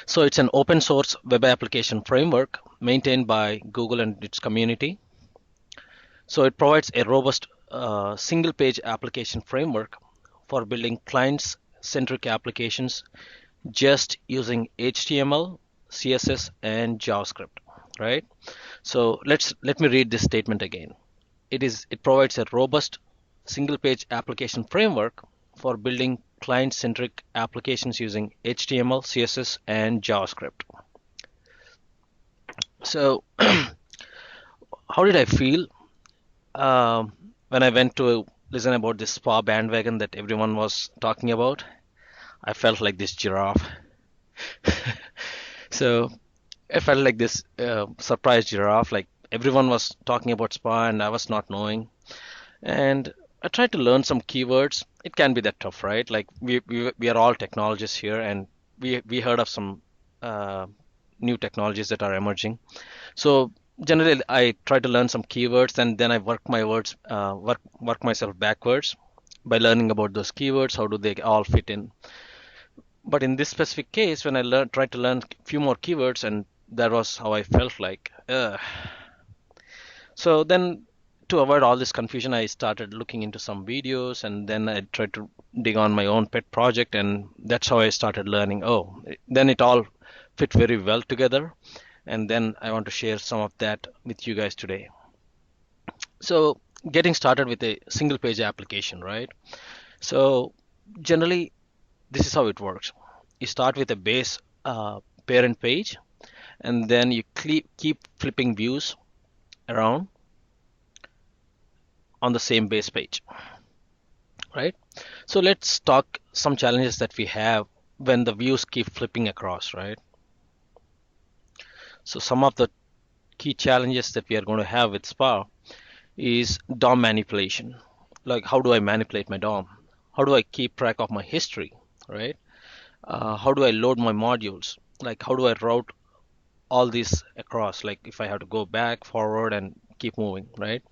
So it's an open source web application framework maintained by Google and its community. So it provides a robust single page application framework for building clients centric applications just using HTML, CSS, and JavaScript, right? So let me read this statement again. It provides a robust single page application framework for building client centric applications using HTML, CSS, and JavaScript. So how did I feel when I went to listen about this spa bandwagon that everyone was talking about? I felt like this giraffe. So I felt like this surprised giraffe, like everyone was talking about spa and I was not knowing. And I tried to learn some keywords. It can be that tough, right? Like we are all technologists here, and we heard of some uh, new technologies that are emerging. So generally, I try to learn some keywords, and then I work myself backwards by learning about those keywords. How do they all fit in? But in this specific case, when I tried to learn a few more keywords, and that was how I felt like. So then, to avoid all this confusion, I started looking into some videos, and then I tried to dig on my own pet project, and that's how I started learning. Oh, then it all fit very well together, and then I want to share some of that with you guys today. So, getting started with a single page application, right? So, generally, this is how it works. You start with a base parent page, and then you keep flipping views around on the same base page, right? So let's talk some challenges that we have when the views keep flipping across, right? So some of the key challenges that we are going to have with SPA is DOM manipulation. Like, how do I manipulate my DOM? How do I keep track of my history, right? How do I load my modules? Like, how do I route all these across? Like, if I have to go back, forward, and keep moving, right?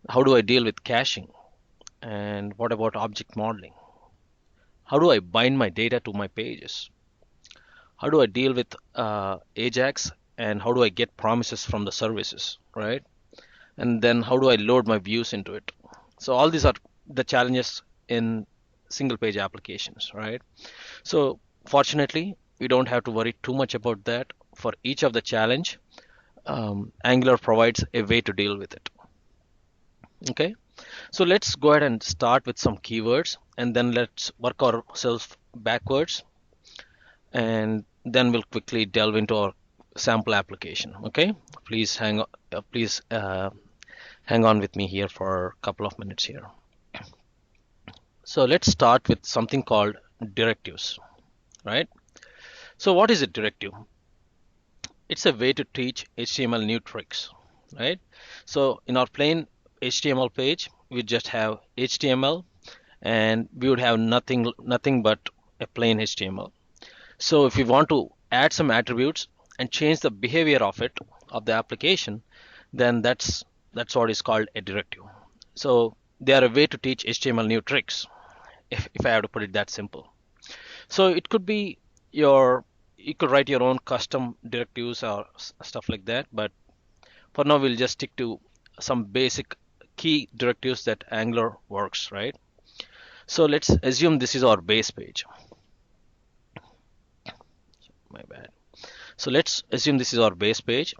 How do I deal with caching? And what about object modeling? How do I bind my data to my pages? How do I deal with Ajax, and how do I get promises from the services, right? And then how do I load my views into it? So all these are the challenges in single page applications, right? So fortunately, we don't have to worry too much about that. For each of the challenge, Angular provides a way to deal with it. Okay, so let's go ahead and start with some keywords, and then let's work ourselves backwards, and then we'll quickly delve into our sample application. Okay, please hang on with me here for a couple of minutes here. So let's start with something called directives, right? So what is a directive? It's a way to teach HTML new tricks, right? So in our plain HTML page, we just have HTML, and we would have nothing but a plain HTML. So if we want to add some attributes and change the behavior of the application, then that's what is called a directive. So they are a way to teach HTML new tricks, if I have to put it that simple. So it could be you could write your own custom directives or stuff like that, but for now we'll just stick to some basic key directives that Angular works, right? So let's assume this is our base page. My bad. So let's assume this is our base page.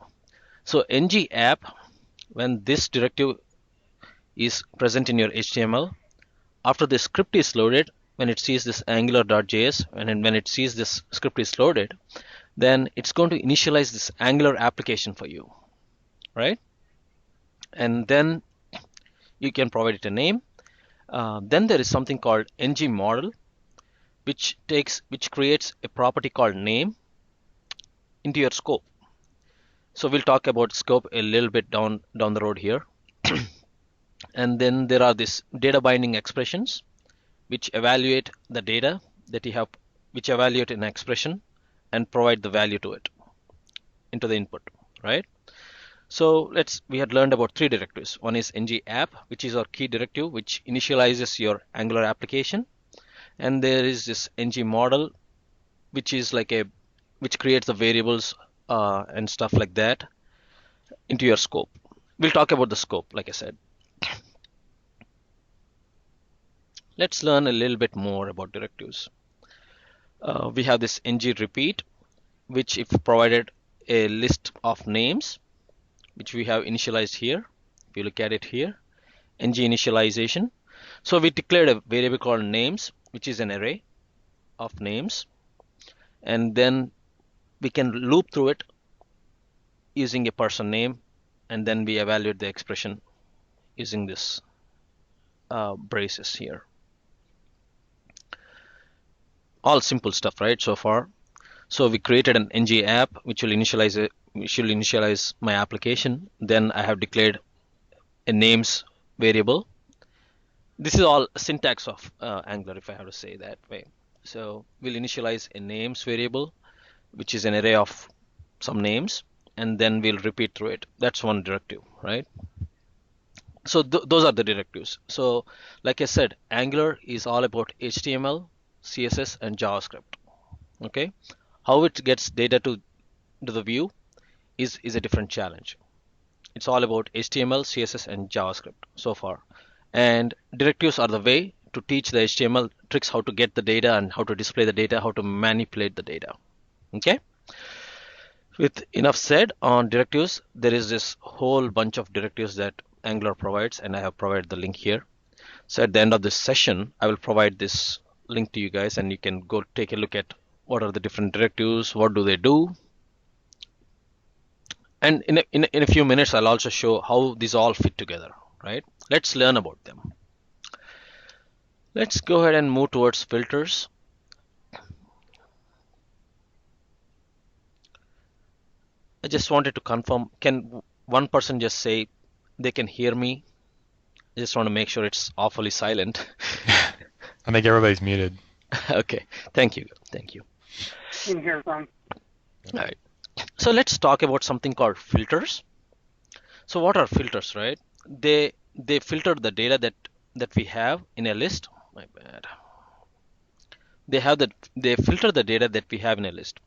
So ng app, when this directive is present in your HTML, after the script is loaded, when it sees this angular.js, and when it sees this script is loaded, then it's going to initialize this Angular application for you, right? And then you can provide it a name. Then there is something called ng model, which creates a property called name into your scope. So we'll talk about scope a little bit down the road here. And then there are these data binding expressions, which evaluate the data that you have, which evaluate an expression and provide the value to it into the input, right? So we had learned about three directives. One is ng app, which is our key directive, which initializes your Angular application. And there is this ng model, which is like a which creates the variables and stuff like that into your scope. We'll talk about the scope, like I said. Let's learn a little bit more about directives. We have this ng repeat, which if provided a list of names, which we have initialized here. If you look at it here, ng initialization. So we declared a variable called names, which is an array of names, and then we can loop through it using a person name, and then we evaluate the expression using this braces here. All simple stuff, right, so far. So we created an ng app which will initialize my application. Then I have declared a names variable. This is all syntax of Angular, if I have to say that way. So we'll initialize a names variable, which is an array of some names, and then we'll repeat through it. That's one directive, right? So those are the directives. So like I said, Angular is all about HTML, CSS, and JavaScript. Okay, how it gets data to the view is a different challenge. It's all about HTML, CSS, and JavaScript so far. And directives are the way to teach the HTML tricks, how to get the data and how to display the data, how to manipulate the data. Okay. With enough said on directives, there is this whole bunch of directives that Angular provides, and I have provided the link here. So at the end of this session, I will provide this link to you guys, and you can go take a look at what are the different directives, what do they do. And in a few minutes, I'll also show how these all fit together, right? Let's learn about them. Let's go ahead and move towards filters. I just wanted to confirm, can one person just say they can hear me? I just want to make sure it's awfully silent. I think everybody's muted. Okay, thank you. Thank you. In here from. All right. So let's talk about something called filters. So what are filters, right? They filter the data that we have in a list. My bad. They filter the data that we have in a list.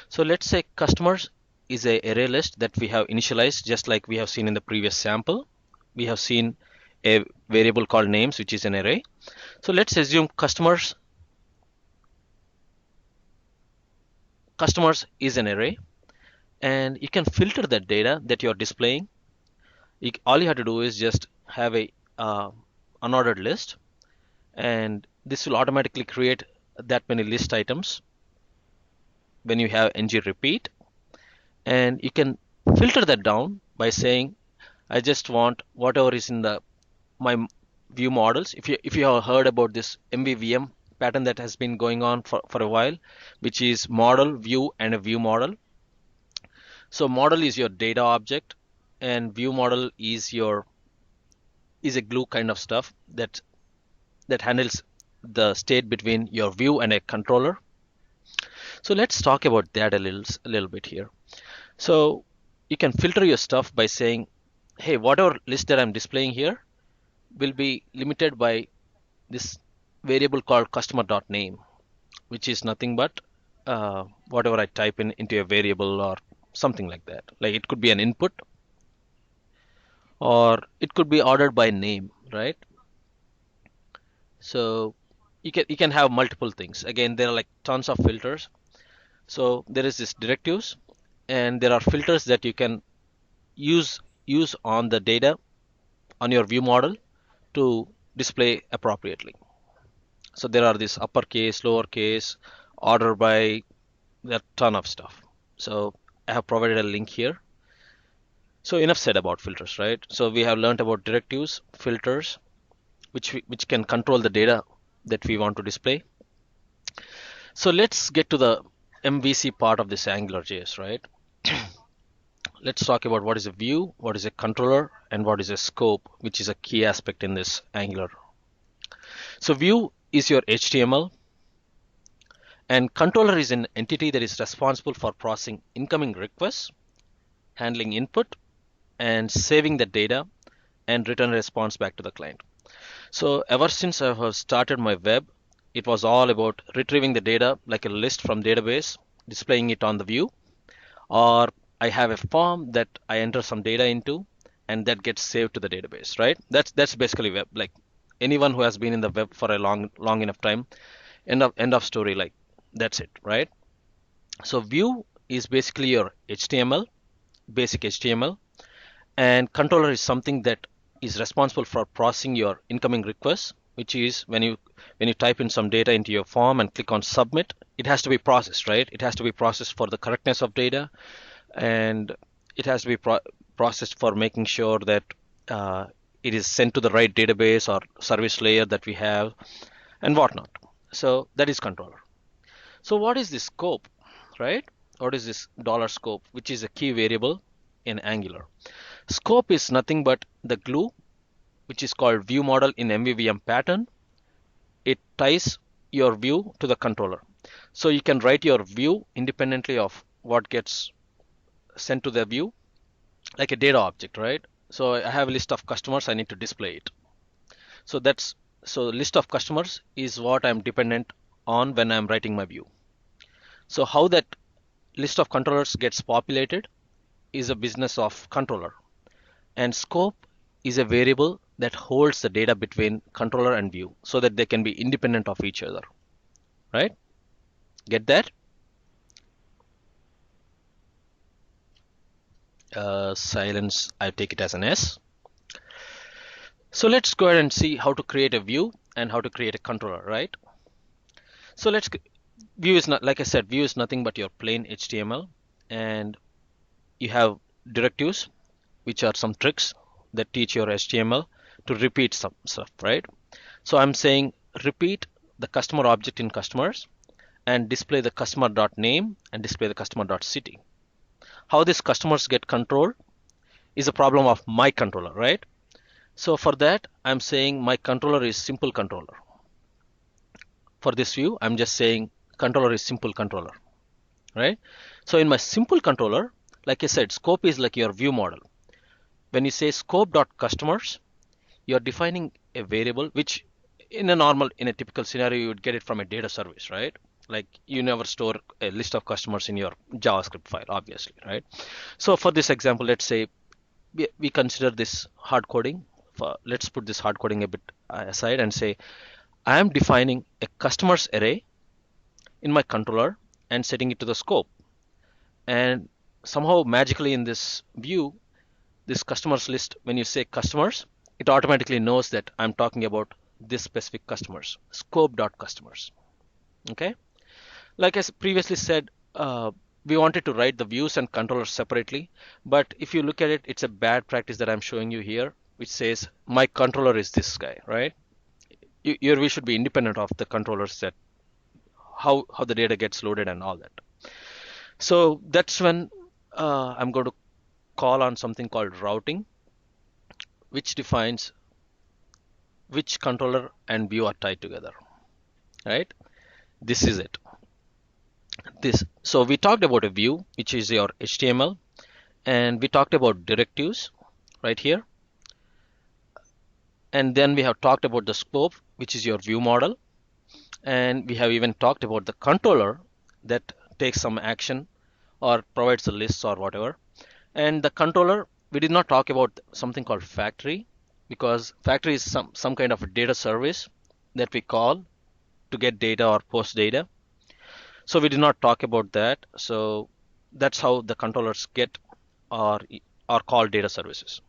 So let's say customers is a array list that we have initialized, just like we have seen in the previous sample. We have seen a variable called names, which is an array. So let's assume customers is an array, and you can filter that data that you're displaying. All you have to do is just have a unordered list, and this will automatically create that many list items when you have ng repeat, and you can filter that down by saying I just want whatever is in my view models. If you have heard about this MVVM pattern that has been going on for a while, which is model, view, and a view model. So model is your data object, and view model is a glue kind of stuff that handles the state between your view and a controller. So let's talk about that a little bit here. So you can filter your stuff by saying, hey, whatever list that I'm displaying here will be limited by this variable called customer.name, which is nothing but whatever I type into a variable or something like that. Like it could be an input, or it could be ordered by name, right? So you can have multiple things. Again, there are like tons of filters. So there is this directives, and there are filters that you can use on the data on your view model to display appropriately. So there are this uppercase, lowercase, order by, there are a ton of stuff. So I have provided a link here. So enough said about filters, right? So we have learned about directives, filters, which can control the data that we want to display. So let's get to the MVC part of this AngularJS, right? Let's talk about what is a view, what is a controller, and what is a scope, which is a key aspect in this Angular. So view is your HTML, and controller is an entity that is responsible for processing incoming requests, handling input, and saving the data and return a response back to the client. So ever since I have started my web, it was all about retrieving the data like a list from database displaying it on the view, or I have a form that I enter some data into and that gets saved to the database, right? That's basically web. Like anyone who has been in the web for a long enough time, end of story, like that's it, right? So view is basically your HTML, basic HTML, and controller is something that is responsible for processing your incoming requests, which is when you type in some data into your form and click on submit, it has to be processed, right? It has to be processed for the correctness of data, and it has to be processed for making sure that uh, it is sent to the right database or service layer that we have and whatnot. So that is controller. So what is this scope, right? What is this dollar scope, which is a key variable in Angular? Scope is nothing but the glue, which is called view model in MVVM pattern. It ties your view to the controller. So you can write your view independently of what gets sent to the view, like a data object, right? So I have a list of customers, I need to display it. So list of customers is what I'm dependent on when I'm writing my view. So how that list of controllers gets populated is a business of controller. And scope is a variable that holds the data between controller and view so that they can be independent of each other, right? Get that? Silence, I take it as an S. So let's go ahead and see how to create a view and how to create a controller, right? So view is not, like I said, view is nothing but your plain HTML, and you have directives, which are some tricks that teach your HTML to repeat some stuff, right? So I'm saying repeat the customer object in customers and display the customer.name and display the customer.city. How these customers get controlled is a problem of my controller, right? So for that, I'm saying my controller is simple controller. For this view, I'm just saying controller is simple controller, right? So in my simple controller, like I said, scope is like your view model. When you say scope.customers, you're defining a variable which in a typical scenario you would get it from a data service, right? Like you never store a list of customers in your JavaScript file, obviously, right? So for this example, let's say we consider this hard coding. Let's put this hard coding a bit aside and say I am defining a customers array in my controller and setting it to the scope. And somehow magically in this view, this customers list, when you say customers, it automatically knows that I'm talking about this specific customers, scope.customers. Okay. Like I previously said, we wanted to write the views and controllers separately, but if you look at it, it's a bad practice that I'm showing you here, which says my controller is this guy, right? Your view should be independent of the controllers, that how the data gets loaded and all that. So that's when I'm going to call on something called routing, which defines which controller and view are tied together, right? This is it. So we talked about a view, which is your HTML, and we talked about directives right here. And then we have talked about the scope, which is your view model. And we have even talked about the controller that takes some action or provides a list or whatever. And the controller, we did not talk about something called factory, because factory is some kind of a data service that we call to get data or post data. So we did not talk about that. So that's how the controllers get or are called data services.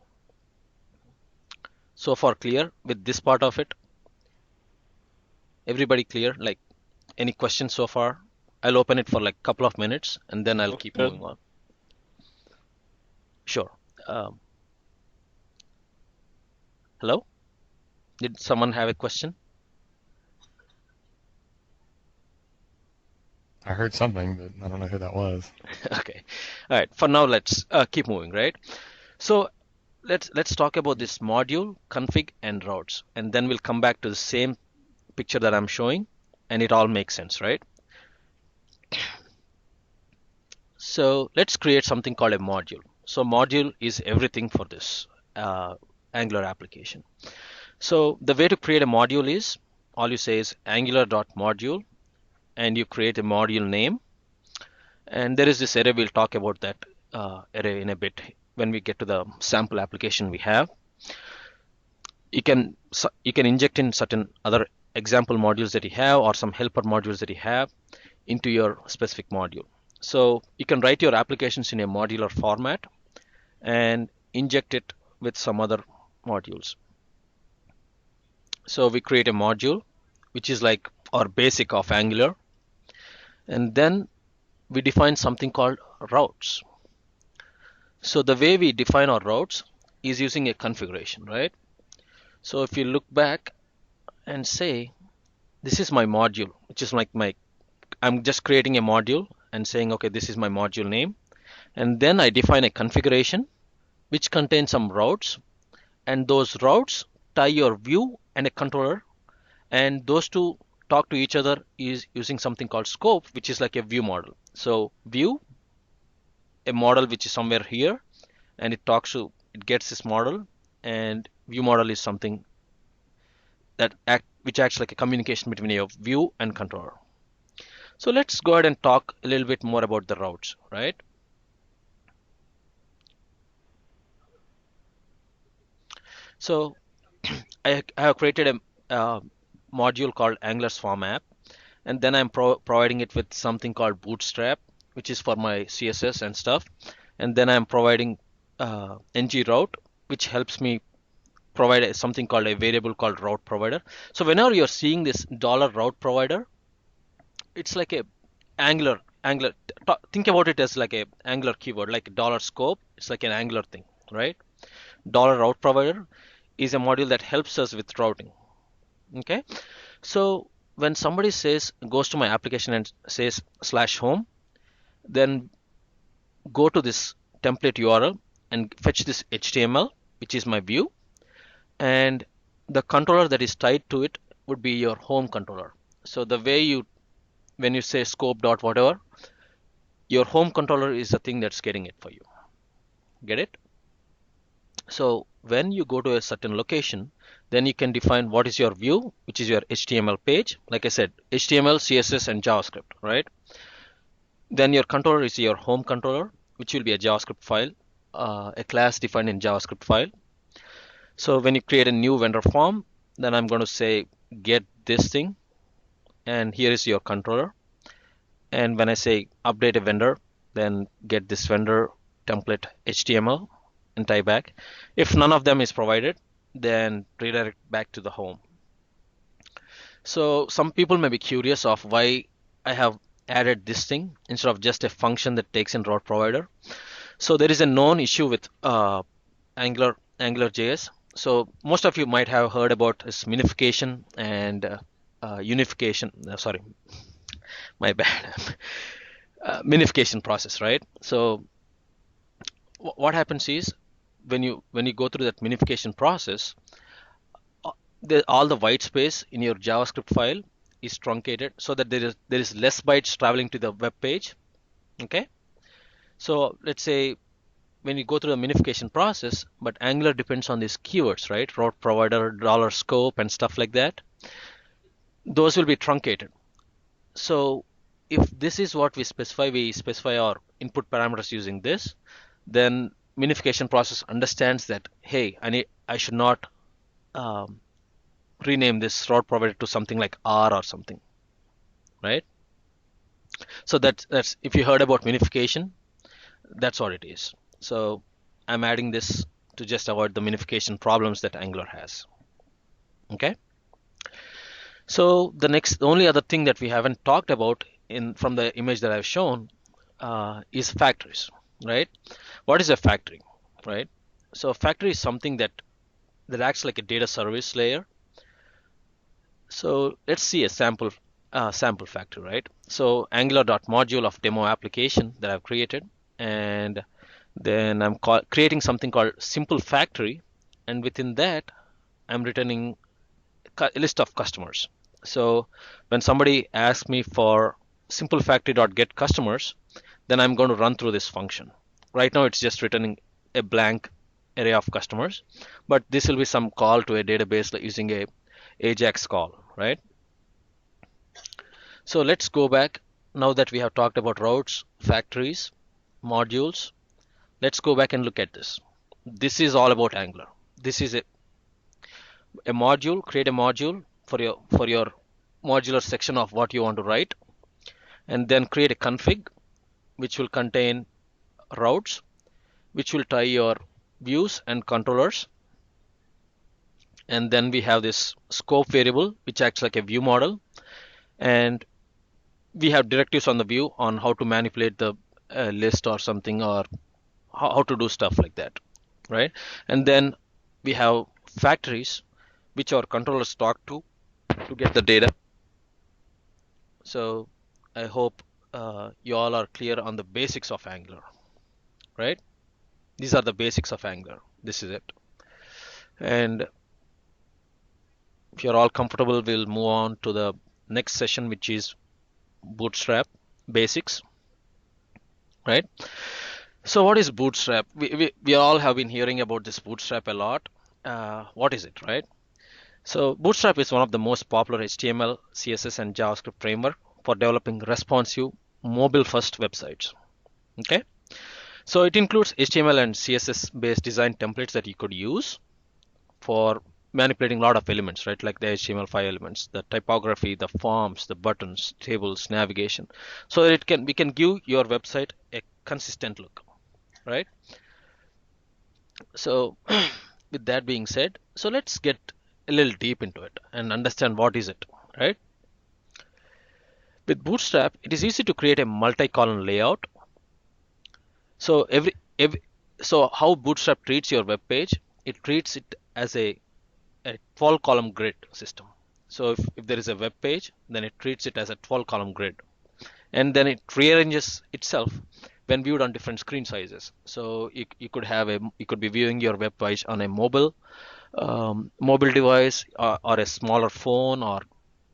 So far clear with this part of it? Everybody clear? Like any questions so far? I'll open it for like a couple of minutes and then I'll keep moving on. Sure. Hello? Did someone have a question? I heard something, but I don't know who that was. Okay. All right. For now, let's keep moving, right? So let's talk about this module, config, and routes, and then we'll come back to the same picture that I'm showing, and it all makes sense, right? So let's create something called a module. So module is everything for this Angular application. So the way to create a module is, all you say is angular.module, and you create a module name. And there is this array, we'll talk about that array in a bit when we get to the sample application we have. You can inject in certain other example modules that you have or some helper modules that you have into your specific module. So you can write your applications in a modular format and inject it with some other modules. So we create a module which is like our basic of Angular, and then we define something called routes. So the way we define our routes is using a configuration, right? So if you look back and say, this is my module, which is like I'm just creating a module and saying, okay, this is my module name. And then I define a configuration which contains some routes, and those routes tie your view and a controller, and those two talk to each other is using something called scope, which is like a view model. So view, a model which is somewhere here, and it gets this model, and view model is something which acts like a communication between your view and controller. So let's go ahead and talk a little bit more about the routes, right? So I have created a module called Angular Swarm app, and then I'm providing it with something called Bootstrap, which is for my CSS and stuff. And then I'm providing ng route, which helps me provide something called a variable called route provider. So whenever you're seeing this $route provider, it's like a Angular. Think about it as like a Angular keyword, like a $scope. It's like an Angular thing, right? $route provider is a module that helps us with routing. Okay, so when somebody goes to my application and says /home, then go to this template URL and fetch this HTML, which is my view, and the controller that is tied to it would be your home controller. So the way when you say scope dot whatever, your home controller is the thing that's getting it for you. Get it? So when you go to a certain location, then you can define what is your view, which is your HTML page. Like I said, HTML, CSS, and JavaScript, right? Then your controller is your home controller, which will be a JavaScript file, a class defined in JavaScript file. So when you create a new vendor form, then I'm going to say get this thing, and here is your controller. And when I say update a vendor, then get this vendor template HTML and tie back. If none of them is provided, then redirect back to the home. So some people may be curious of why I have added this thing instead of just a function that takes in route provider. So there is a known issue with AngularJS. So most of you might have heard about this minification and unification. Sorry, my bad. Minification process, right? So what happens is when you go through that minification process, all the white space in your JavaScript file is truncated so that there is less bytes traveling to the web page. Okay, so let's say when you go through the minification process, but Angular depends on these keywords, right? Route provider, $scope, and stuff like that. Those will be truncated. So if this is what we specify our input parameters using this, then minification process understands that, hey, I should not rename this route provider to something like R or something, right? So that's if you heard about minification, that's what it is. So I'm adding this to just avoid the minification problems that Angular has. Okay. So the only other thing that we haven't talked about from the image that I've shown is factories, right? What is a factory, right? So a factory is something that acts like a data service layer. So let's see a sample factory, right? So angular.module of demo application that I've created, and then I'm creating something called simple factory, and within that I'm returning a list of customers. So when somebody asks me for simple factory.get customers, then I'm going to run through this function. Right now it's just returning a blank array of customers, but this will be some call to a database using a AJAX call, right? So let's go back now that we have talked about routes, factories, modules, let's go back and look at this. This is all about Angular. This is a module. Create a module for your modular section of what you want to write, and then create a config which will contain routes, which will tie your views and controllers. And then we have this scope variable which acts like a view model, and we have directives on the view on how to manipulate the list or something, or how to do stuff like that, right? And then we have factories which our controllers talk to get the data. So I hope you all are clear on the basics of Angular, right? These are the basics of Angular. This is it. And if you're all comfortable, we'll move on to the next session, which is Bootstrap basics, right? So what is Bootstrap? We all have been hearing about this Bootstrap a lot. What is it, right? So Bootstrap is one of the most popular HTML, CSS, and JavaScript framework for developing responsive mobile-first websites. Okay, so it includes HTML and CSS-based design templates that you could use for manipulating a lot of elements, right? Like the HTML5 elements, the typography, the forms, the buttons, tables, navigation. So that we can give your website a consistent look, right? So with that being said, so let's get a little deep into it and understand what is it, right? With Bootstrap, it is easy to create a multi-column layout. So every so how Bootstrap treats your web page, it treats it as a 12 column grid system. So if there is a web page, then it treats it as a 12 column grid, and then it rearranges itself when viewed on different screen sizes. So you could be viewing your web page on a mobile device, or a smaller phone, or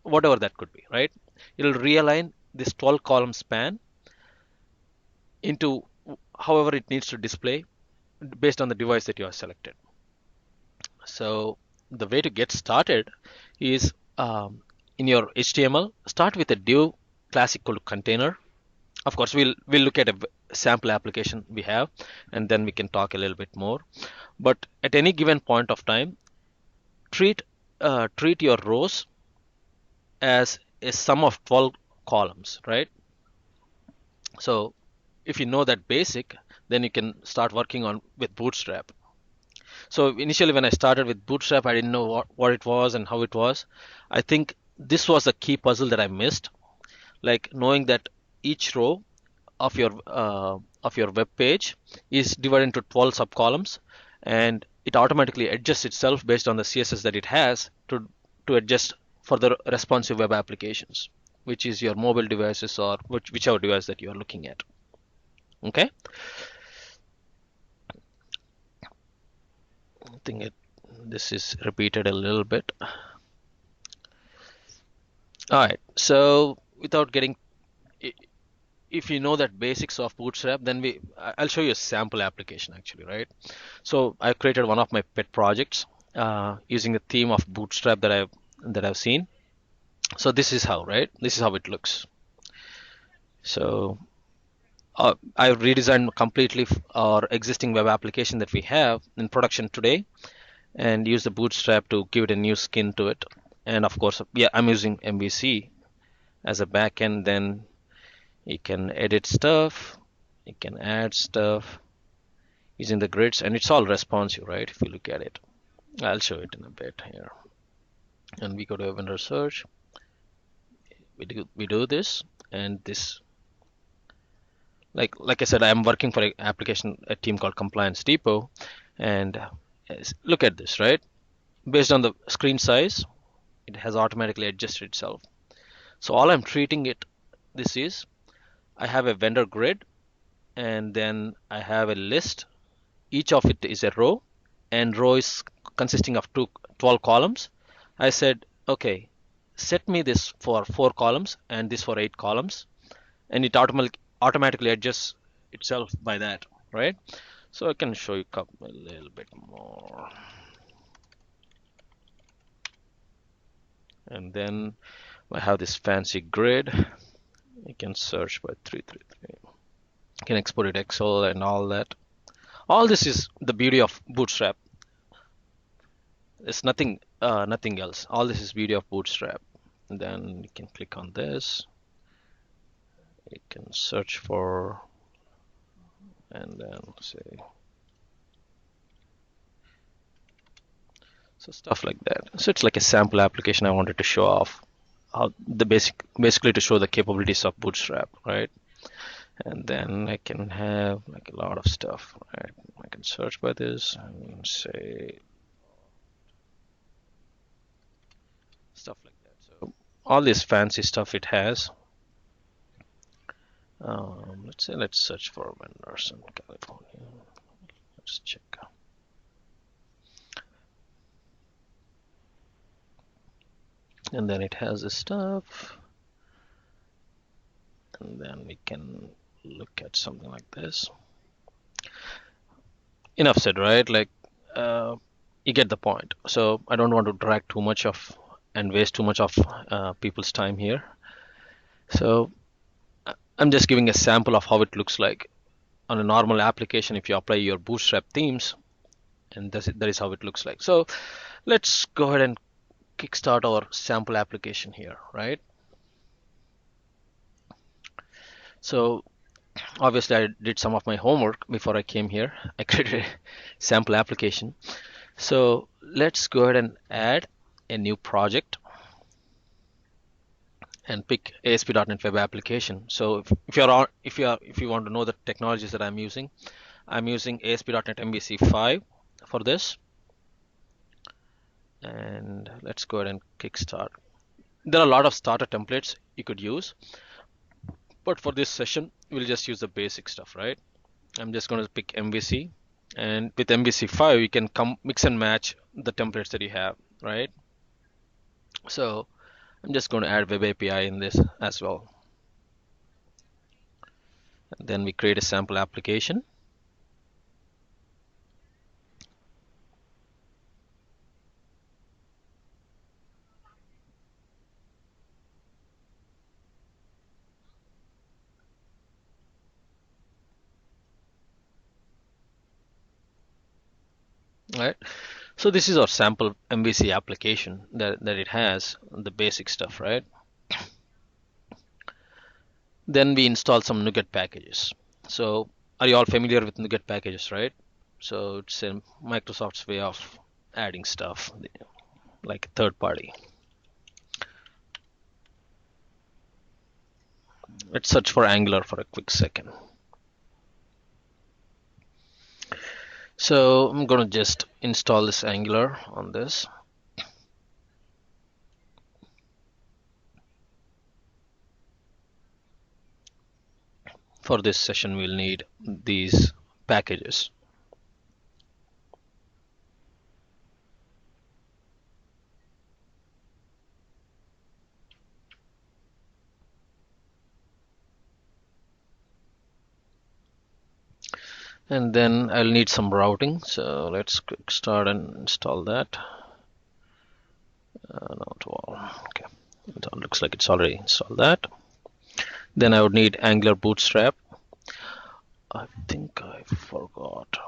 whatever that could be, right? It'll realign this 12 column span into however it needs to display based on the device that you have selected. So the way to get started is, in your HTML, start with a div class equal to container. Of course, we'll look at a sample application we have, and then we can talk a little bit more. But at any given point of time, treat your rows as a sum of 12 columns, right? So if you know that basic, then you can start working on with Bootstrap. So initially when I started with Bootstrap, I didn't know what it was and how it was. I think this was a key puzzle that I missed, like knowing that each row of your web page is divided into 12 subcolumns, and it automatically adjusts itself based on the CSS that it has to adjust for the responsive web applications, which is your mobile devices or whichever device that you are looking at. Okay, I think this is repeated a little bit. All right, so without getting, if you know that basics of Bootstrap, then I'll show you a sample application actually, right? So I created one of my pet projects using the theme of Bootstrap that I've seen. So this is how, right? This is how it looks. So I redesigned completely our existing web application that we have in production today, and use the Bootstrap to give it a new skin to it. And of course, yeah, I'm using MVC as a backend. Then you can edit stuff, you can add stuff using the grids, and it's all responsive, right? If you look at it, I'll show it in a bit here. And we go to vendor search. We do this, and this, like I said, I'm working for a team called Compliance Depot, and look at this, right? Based on the screen size, it has automatically adjusted itself. So all I'm treating it, this is, I have a vendor grid, and then I have a list. Each of it is a row, and row is consisting of 12 columns. I said, okay, set me this for 4 columns and this for 8 columns, and it automatically adjusts itself by that, right? So I can show you a little bit more. And then I have this fancy grid. You can search by 333. You can export it Excel and all that. All this is the beauty of Bootstrap. It's nothing else. All this is beauty of Bootstrap. And then you can click on this. You can search for, and then say, so stuff like that. So it's like a sample application I wanted to show off how the basically to show the capabilities of Bootstrap, right? And then I can have like a lot of stuff, right? I can search by this and say stuff like that. So all this fancy stuff it has. Let's search for vendors in California. Let's check. And then it has this stuff. And then we can look at something like this. Enough said, right? Like you get the point. So I don't want to drag too much of and waste too much of people's time here. So I'm just giving a sample of how it looks like on a normal application if you apply your Bootstrap themes, and that is how it looks like. So let's go ahead and kickstart our sample application here, right? So obviously I did some of my homework before I came here. I created a sample application. So let's go ahead and add a new project and pick ASP.NET Web Application. So if you want to know the technologies that I'm using ASP.NET MVC5 for this. And let's go ahead and kickstart. There are a lot of starter templates you could use, but for this session we'll just use the basic stuff, right? I'm just going to pick MVC, and with MVC5 you can mix and match the templates that you have, right? So I'm just going to add web API in this as well. And then we create a sample application. Right. So this is our sample MVC application that it has the basic stuff, right? Then we install some NuGet packages. So are you all familiar with NuGet packages, right? So it's a Microsoft's way of adding stuff like a third party. Let's search for Angular for a quick second. So I'm going to just install this Angular on this. For this session, we'll need these packages. And then I'll need some routing. So let's quick start and install that. Not all. Okay. It looks like it's already installed that. Then I would need Angular Bootstrap. I think I forgot.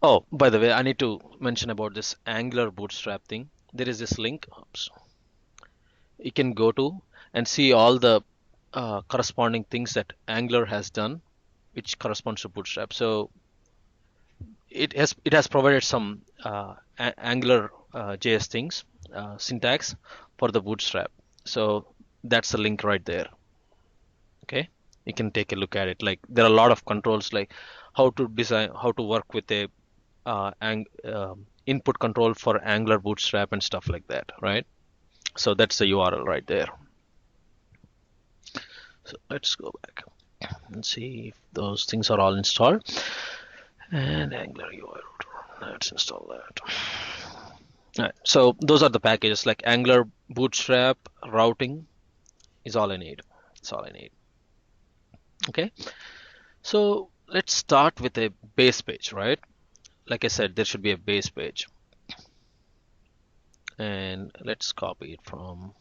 Oh, by the way, I need to mention about this Angular Bootstrap thing. There is this link. Oops. You can go to and see all the corresponding things that Angular has done, which corresponds to Bootstrap. So it has provided some Angular JS things, syntax for the Bootstrap. So that's the link right there. Okay, you can take a look at it. Like there are a lot of controls, like how to design, how to work with a input control for Angular Bootstrap and stuff like that, right? So that's the URL right there. So let's go back and see if those things are all installed. And Angular UI router, let's install that. All right, so those are the packages, like Angular Bootstrap routing is all I need. That's all I need. Okay, so let's start with a base page, right? Like I said, there should be a base page. And let's copy it from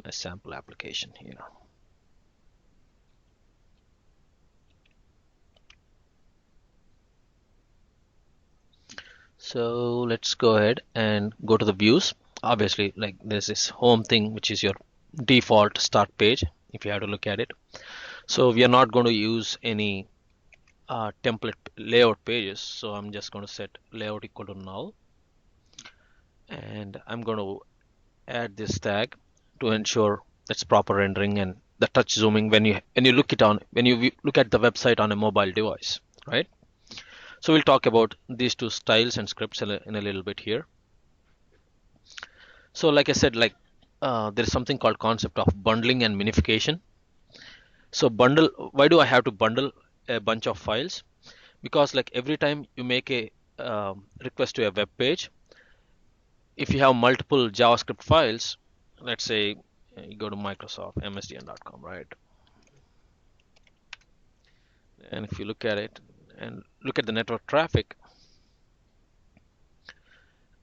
my sample application here. So let's go ahead and go to the views. Obviously, like there's this home thing, which is your default start page, if you have to look at it. So we are not going to use any template layout pages. So I'm just going to set layout equal to null. And I'm going to add this tag to ensure that's proper rendering and the touch zooming when you look at the website on a mobile device, right? So we'll talk about these two styles and scripts in a little bit here. So like I said, like there's something called concept of bundling and minification. So why do I have to bundle a bunch of files? Because like every time you make a request to a web page, if you have multiple JavaScript files, let's say you go to Microsoft msdn.com, right? And if you look at it and look at the network traffic,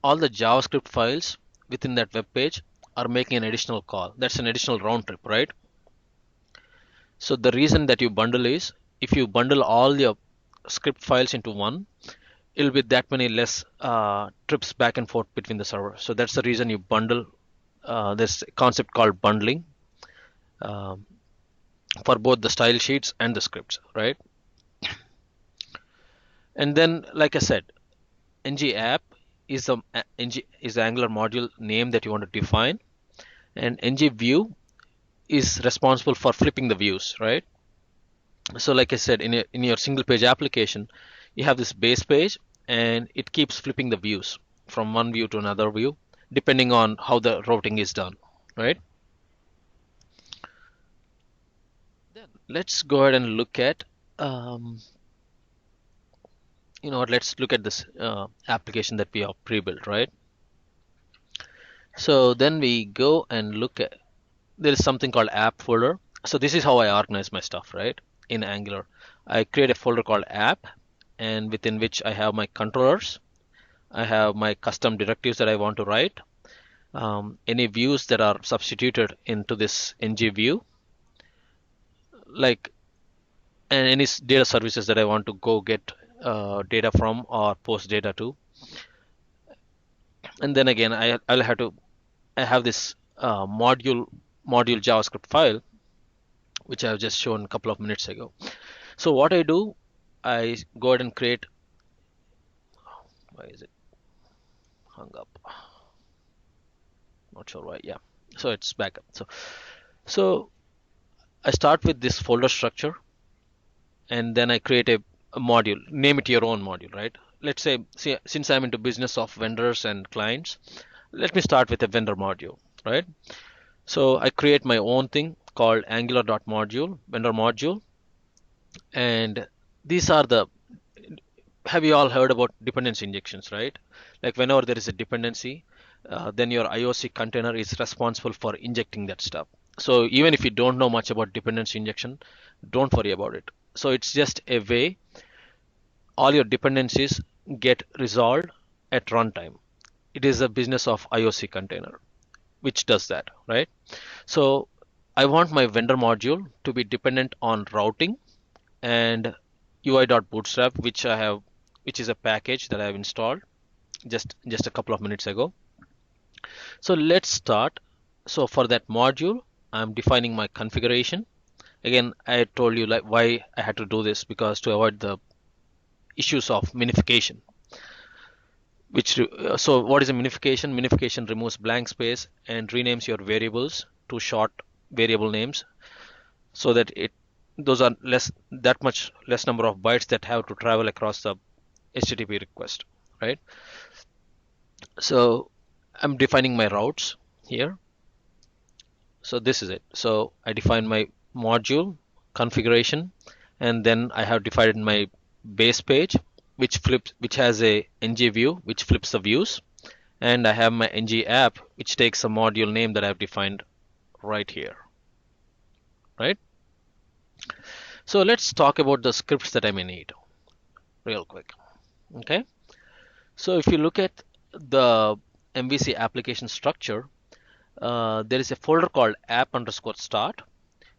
all the JavaScript files within that web page are making an additional call. That's an additional round trip, right? So the reason that you bundle is if you bundle all your script files into one, it'll be that many less trips back and forth between the server. So that's the reason you bundle. This concept called bundling for both the style sheets and the scripts, right? And then, like I said, ng app is the Angular module name that you want to define, and ng view is responsible for flipping the views, right? So like I said, in your single page application, you have this base page and it keeps flipping the views from one view to another view depending on how the routing is done, right? Then let's go ahead and look at you know what, let's look at this application that we have pre-built, right? So then we go and look at, there is something called app folder. So this is how I organize my stuff, right? In Angular, I create a folder called app, and within which I have my controllers, I have my custom directives that I want to write, any views that are substituted into this ng view, like, and any data services that I want to go get data from or post data to. And then again, I have this module JavaScript file, which I have just shown a couple of minutes ago. So what I do, I go ahead and create, why is it hung up? Not sure why. Yeah, so it's back up. So I start with this folder structure, and then I create a module. Name it your own module, right? Let's say, see, since I'm into business of vendors and clients, let me start with a vendor module, right? So I create my own thing called angular.module, vendor module, and these are the, have you all heard about dependency injections, right? Like whenever there is a dependency, then your IOC container is responsible for injecting that stuff. So even if you don't know much about dependency injection, don't worry about it. So it's just a way all your dependencies get resolved at runtime. It is a business of IOC container, which does that, right? So I want my vendor module to be dependent on routing and UI.bootstrap, which is a package that I have installed just a couple of minutes ago. So let's start. So for that module, I'm defining my configuration. Again, I told you like why I had to do this, because to avoid the issues of minification. So what is a minification? Minification removes blank space and renames your variables to short variable names, so that those are that much less number of bytes that have to travel across the HTTP request, right? So I'm defining my routes here. So this is it. So I define my module configuration, and then I have defined my base page, which has a ng view which flips the views, and I have my ng app which takes a module name that I've defined right here, right? So let's talk about the scripts that I may need real quick. Okay, so if you look at the MVC application structure, there is a folder called app_start,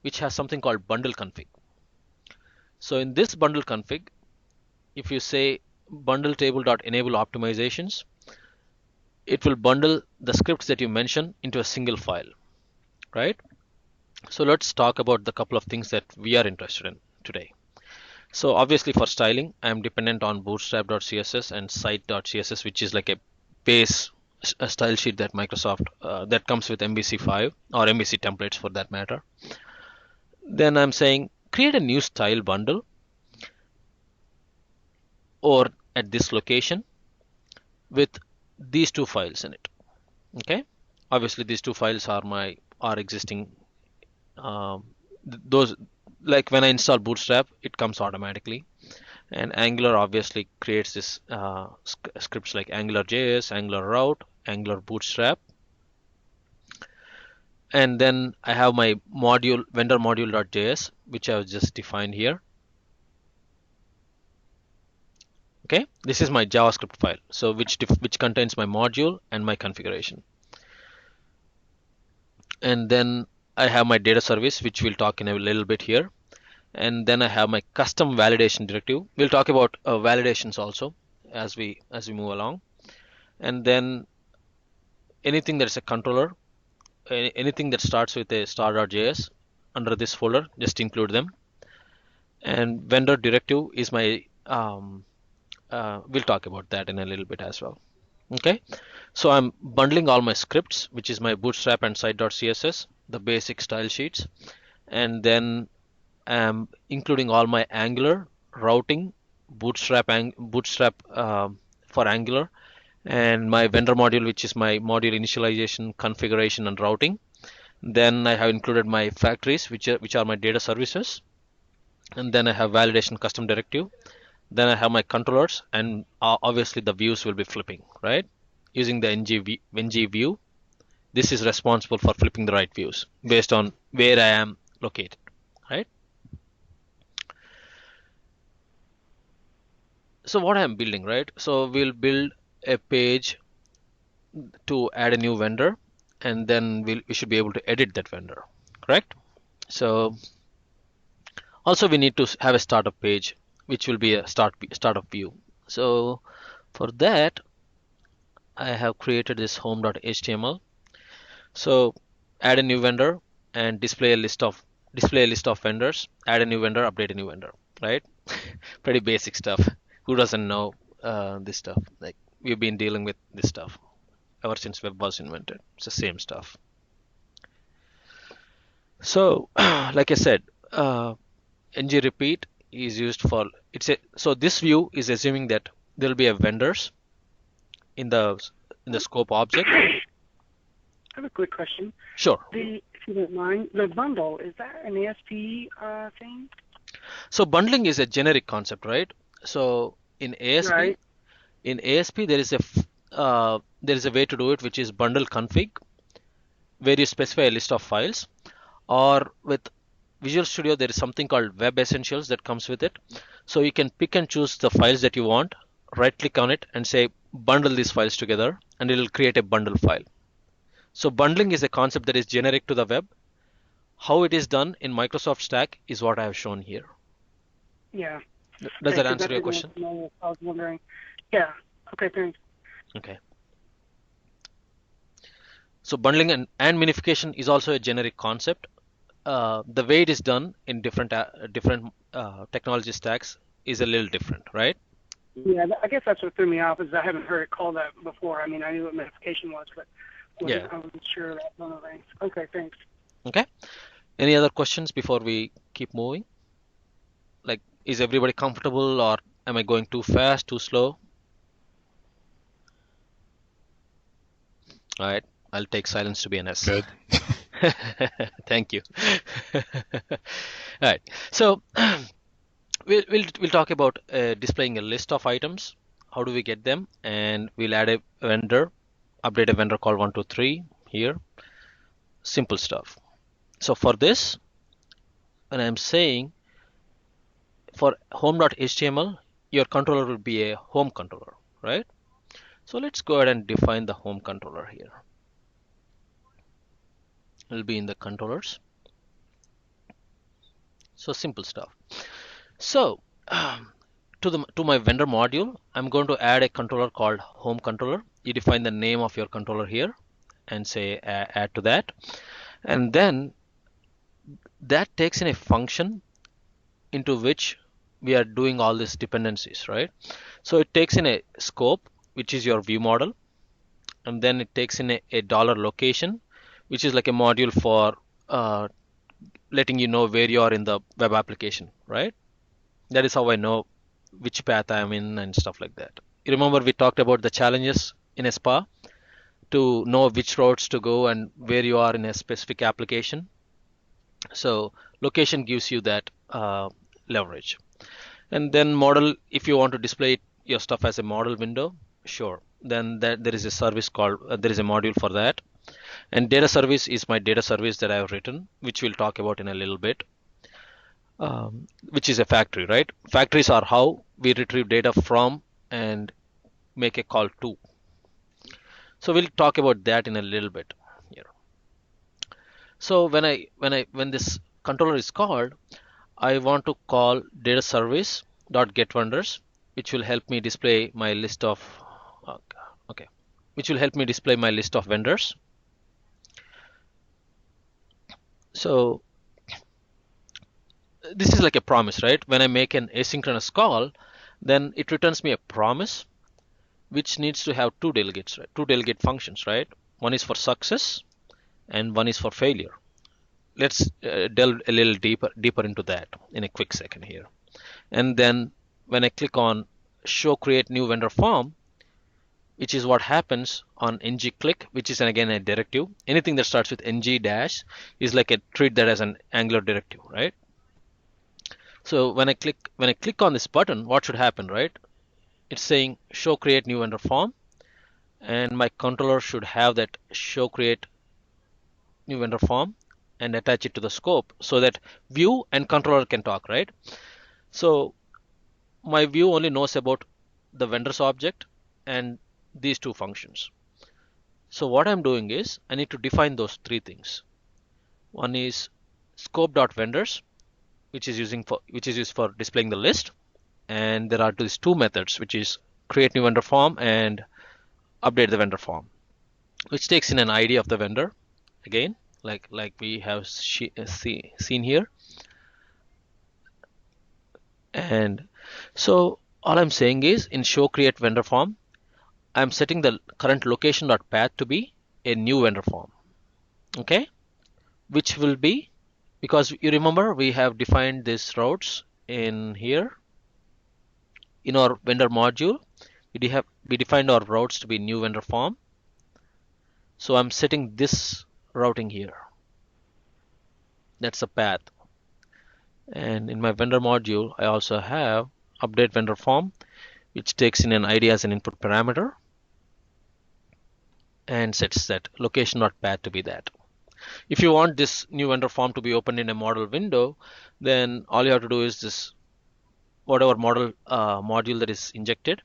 which has something called bundle config. So in this bundle config, if you say bundle table.enable optimizations, it will bundle the scripts that you mention into a single file, right? So let's talk about the couple of things that we are interested in today. So obviously for styling, I'm dependent on bootstrap.css and site.css, which is like a base a style sheet that Microsoft that comes with MVC5 or MVC templates for that matter. Then I'm saying create a new style bundle or at this location with these two files in it. Okay, obviously these two files are existing. Those, like when I install Bootstrap, it comes automatically, and Angular obviously creates this scripts like AngularJS, Angular route, Angular Bootstrap, and then I have my module vendor module.js, which I have just defined here. Okay, this is my JavaScript file, so which contains my module and my configuration. And then I have my data service, which we'll talk in a little bit here. And then I have my custom validation directive. We'll talk about validations also as we move along. And then anything that's a controller, anything that starts with a star.js under this folder, just include them. And vendor directive is my we'll talk about that in a little bit as well. Okay, so I'm bundling all my scripts, which is my bootstrap and site.css, the basic style sheets, and then I'm including all my Angular routing, bootstrap for Angular, and my vendor module, which is my module initialization, configuration, and routing. Then I have included my factories, which are my data services, and then I have validation custom directive. Then I have my controllers, and obviously the views will be flipping, right? Using the ng view, this is responsible for flipping the right views based on where I am located, right? So what I'm building, right? So we'll build a page to add a new vendor, and then we should be able to edit that vendor, correct? So also we need to have a startup page, which will be a startup view. So for that, I have created this home.html. So add a new vendor and display a list of vendors. Add a new vendor, update a new vendor, right? Pretty basic stuff. Who doesn't know this stuff? Like, we've been dealing with this stuff ever since web was invented. It's the same stuff. So like I said, ng repeat is used for so this view is assuming that there will be a vendors in the scope object. I have a quick question. Sure. If you don't mind, the bundle, is that an ASP thing? So bundling is a generic concept, right? So in ASP, right. there is a way to do it, which is bundle config, where you specify a list of files, or with Visual Studio there is something called Web Essentials that comes with it. So you can pick and choose the files that you want, right click on it and say bundle these files together, and it will create a bundle file. So bundling is a concept that is generic to the web. How it is done in Microsoft Stack is what I have shown here. Yeah. Does that answer your question? I was wondering. Yeah. Okay, thanks. Okay. So bundling and minification is also a generic concept. The way it is done in different technology stacks is a little different, right? Yeah, I guess that's what threw me off, is I haven't heard it called that before. I mean, I knew what minification was, but I wasn't sure that's one of the things. Okay, thanks. Okay. Any other questions before we keep moving? Like, is everybody comfortable, or am I going too fast, too slow? All right, I'll take silence to be an S. Good. Thank you. All right, so we'll talk about displaying a list of items. How do we get them? And we'll add a vendor, update a vendor called 123 here. Simple stuff. So for this, when I'm saying for home.html, your controller will be a home controller, right? So let's go ahead and define the home controller here. It will be in the controllers. So simple stuff. So to my vendor module, I'm going to add a controller called home controller. You define the name of your controller here and say add to that, and then that takes in a function into which we are doing all these dependencies, right? So it takes in a scope, which is your view model, and then it takes in a dollar location, which is like a module for letting you know where you are in the web application, right? That is how I know which path I'm in and stuff like that. You remember we talked about the challenges in a SPA to know which routes to go and where you are in a specific application. So location gives you that leverage. And then model, if you want to display your stuff as a model window, sure. Then there is a service called, there is a module for that. And data service is my data service that I have written, which we'll talk about in a little bit, which is a factory, right? Factories are how we retrieve data from and make a call to. So we'll talk about that in a little bit here. So when this controller is called, I want to call data service dot get vendors, which will help me display my list of which will help me display my list of vendors. So this is like a promise, right? When I make an asynchronous call, then it returns me a promise which needs to have two delegates, right? Two delegate functions, right? One is for success and one is for failure. Let's delve a little deeper into that in a quick second here. And then when I click on show create new vendor form, which is what happens on ng click, which is again a directive. Anything that starts with ng dash is like a treat that as an Angular directive, right? So when I click on this button, what should happen, right? It's saying show create new vendor form, and my controller should have that show create new vendor form and attach it to the scope so that view and controller can talk, right? So my view only knows about the vendors object and these two functions. So what I'm doing is I need to define those three things. One is scope.vendors, which is used for displaying the list, and there are these two methods, which is create new vendor form and update the vendor form, which takes in an ID of the vendor again, like we have seen here. And so all I'm saying is in show create vendor form, I'm setting the current location.path to be a new vendor form, okay, which will be, because you remember we have defined these routes in here in our vendor module. We defined our routes to be new vendor form. So I'm setting this routing here. That's the path. And in my vendor module, I also have update vendor form, which takes in an ID as an input parameter and sets that location.path to be that. If you want this new vendor form to be opened in a model window, then all you have to do is this, whatever model module that is injected,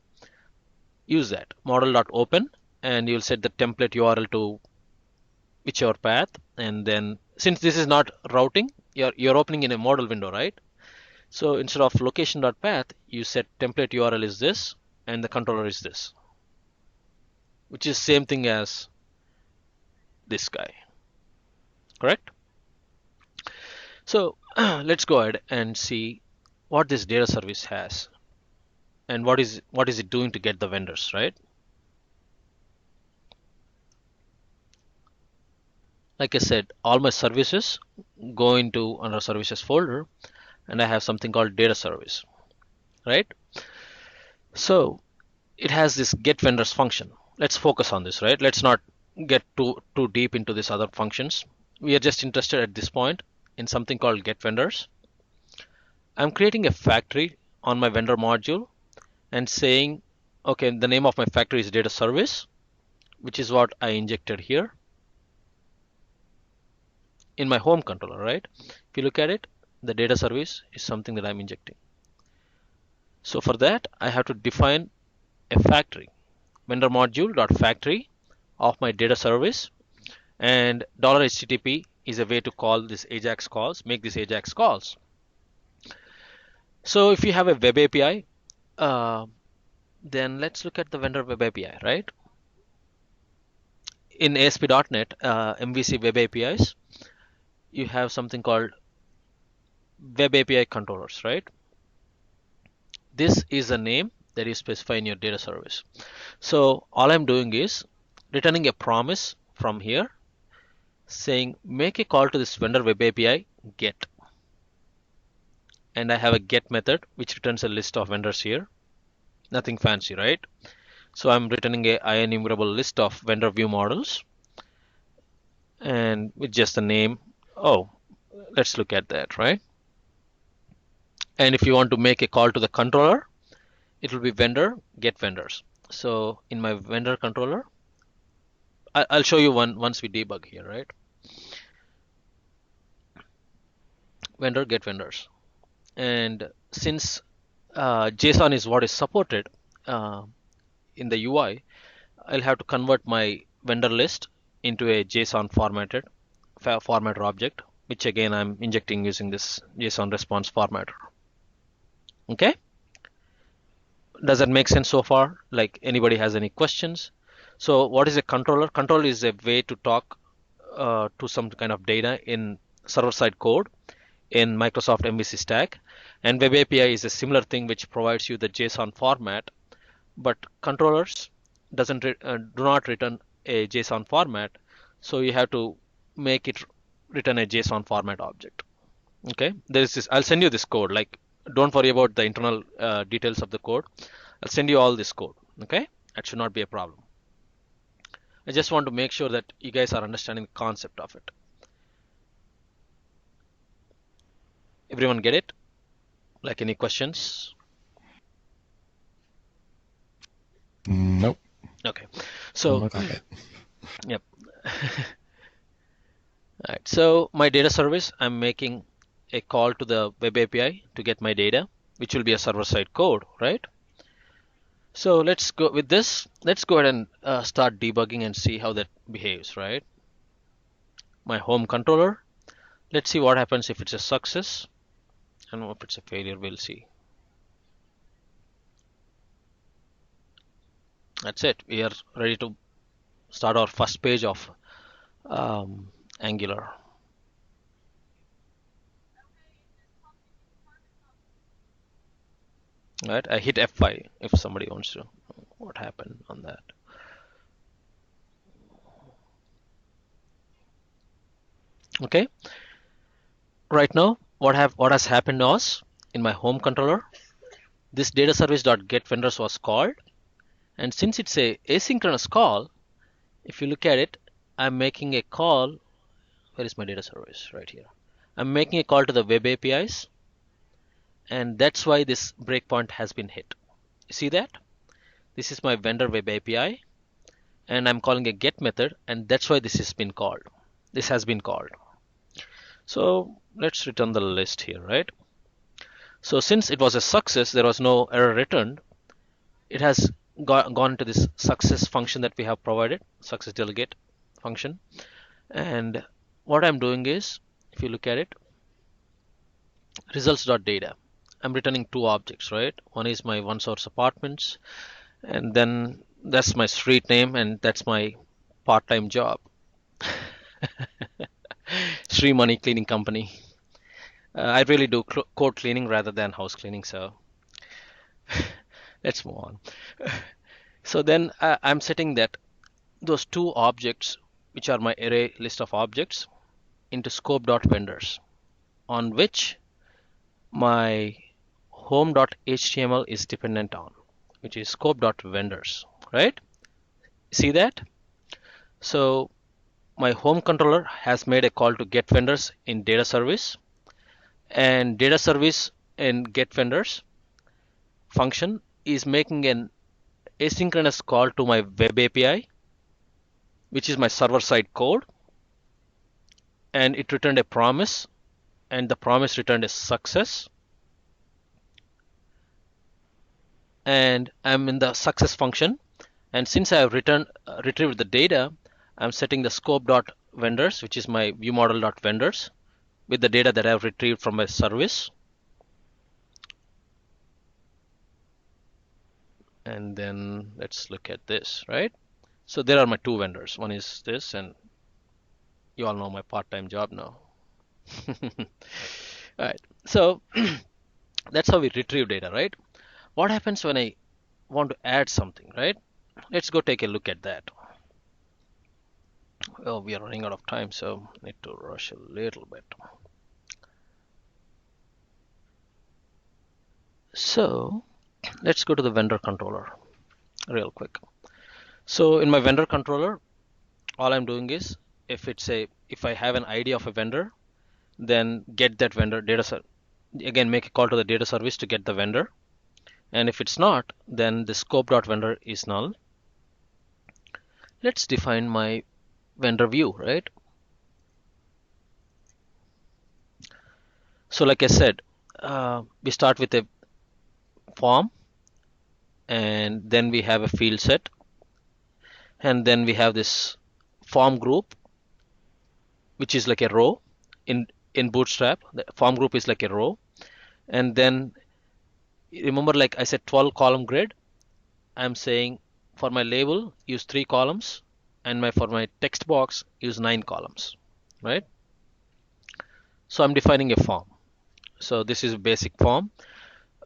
use that model.open, and you'll set the template URL to whichever path. And then since this is not routing, you're opening in a model window, right? So instead of location.path, you set template URL is this and the controller is this, which is same thing as this guy, correct? So let's go ahead and see what this data service has and what is it doing to get the vendors, right? Like I said, all my services go into under services folder, and I have something called data service, right? So it has this get vendors function. Let's focus on this, right? Let's not get too deep into these other functions. We are just interested at this point in something called get vendors. I'm creating a factory on my vendor module and saying, okay, the name of my factory is data service, which is what I injected here in my home controller, right? If you look at it, the data service is something that I'm injecting. So for that, I have to define a factory, vendor module.factory of my data service, and $HTTP is a way to call this AJAX calls, make these AJAX calls. So if you have a web API, then let's look at the vendor web API, right? In ASP.NET MVC web APIs, you have something called web API controllers, right? This is a name that you specify in your data service. So all I'm doing is returning a promise from here saying make a call to this vendor web API get. And I have a get method which returns a list of vendors here. Nothing fancy, right? So I'm returning a IEnumerable list of vendor view models and with just the name. Oh, let's look at that, right? And if you want to make a call to the controller, it will be vendor get vendors. So in my vendor controller, I'll show you once we debug here, right? Vendor get vendors. And since JSON is what is supported in the UI, I'll have to convert my vendor list into a JSON formatter object, which again I'm injecting using this JSON response formatter. Okay, does that make sense so far? Like, anybody has any questions? So what is a controller? Controller is a way to talk to some kind of data in server-side code in Microsoft MVC stack, and web API is a similar thing which provides you the JSON format, but controllers do not return a JSON format, so you have to make it return a JSON format object. Okay, there is this. I'll send you this code. Like, don't worry about the internal details of the code. I'll send you all this code. Okay, that should not be a problem. I just want to make sure that you guys are understanding the concept of it. Everyone get it? Like, any questions? Nope. Okay, so yep. All right, so my data service, I'm making a call to the web API to get my data, which will be a server-side code, right? So let's go with this. Let's go ahead and start debugging and see how that behaves, right? My home controller. Let's see what happens if it's a success, and if it's a failure, we'll see. That's it. We are ready to start our first page of Angular. Right, I hit F5 if somebody wants to know what happened on that. Okay, right now what has happened was in my home controller, this data service.getVendors was called, and since it's a asynchronous call, if you look at it, I'm making a call. Where is my data service? Right here. I'm making a call to the web APIs, and that's why this breakpoint has been hit. You see that? This is my vendor web API, and I'm calling a get method, and that's why this has been called. This has been called. So let's return the list here, right? So since it was a success, there was no error returned. It has gone to this success function that we have provided, success delegate function. And what I'm doing is, if you look at it, results.data. I'm returning two objects, right? One is my one source apartments, and then that's my street name, and that's my part-time job. Sri Money Cleaning Company. I really do code cleaning rather than house cleaning, so let's move on. So then I'm setting that those two objects, which are my array list of objects, into scope.vendors, on which my home.html is dependent on, which is scope.vendors, right? See that? So my home controller has made a call to get vendors in data service, and data service in get vendors function is making an asynchronous call to my web API, which is my server-side code, and it returned a promise, and the promise returned a success. And I'm in the success function, and since I have retrieved the data, I'm setting the vendors, which is my viewModel.vendors, with the data that I've retrieved from my service. And then let's look at this, right? So there are my two vendors. One is this, and you all know my part-time job now. All right, so that's how we retrieve data, right? What happens when I want to add something, right? Let's go take a look at that. Oh, we are running out of time, so need to rush a little bit. So let's go to the vendor controller real quick. So in my vendor controller, all I'm doing is if I have an ID of a vendor, then get that vendor data. Again, make a call to the data service to get the vendor. And if it's not, then the scope.vendor is null. Let's define my vendor view, right? So like I said, we start with a form, and then we have a field set, and then we have this form group, which is like a row. In Bootstrap, the form group is like a row. And then remember, like I said, 12 column grid. I'm saying for my label, use 3 columns, and for my text box, use 9 columns, right? So I'm defining a form. So this is a basic form.